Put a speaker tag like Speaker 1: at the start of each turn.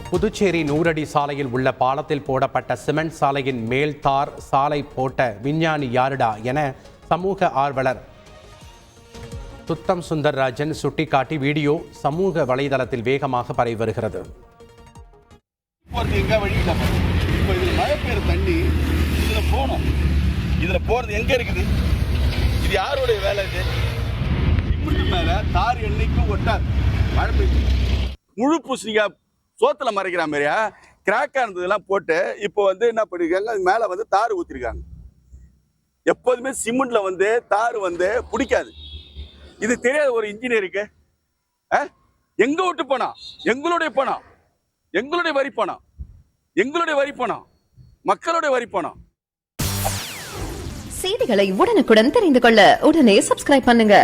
Speaker 1: புதுச்சேரி நூறடி சாலையில் உள்ள பாலத்தில் போடப்பட்ட சிமெண்ட் சாலையின் மேல் தார் சாலை போட்ட விஞ்ஞானி யாருடா என சமூக ஆர்வலர் துத்தம் சுந்தர்ராஜன் சுட்டிக்காட்டி வீடியோ சமூக வலைதளத்தில் வேகமாக பரவி வருகிறது.
Speaker 2: மழை பெய்யுற தண்ணி இதுல போகணும். இதுல போறது எங்க இருக்குது? இது யாருடைய வேலை? இது இப்படி மேல தார் எண்ணிக்கும் ஒட்டாது. மழை பெய்யுது முழு பூசணிக்காய் சோத்துல மறைக்கிற மாதிரியா கிராக்கா இருந்ததெல்லாம் போட்டு இப்போ என்ன பண்ணிருக்காங்க, மேல தார் ஊத்திருக்காங்க. எப்போதுமே சிமெண்ட்ல தார் பிடிக்காது. இது தெரியாத ஒரு இன்ஜினியருக்கு எங்க விட்டு போனா எங்களுடைய பணம், எங்களுடைய வரி பணம், எங்களுடைய வரி பணம், மக்களுடைய வரி பணம்.
Speaker 3: செய்திகளை உடனுக்குடன் தெரிந்து கொள்ள உடனே சப்ஸ்கிரைப் பண்ணுங்க.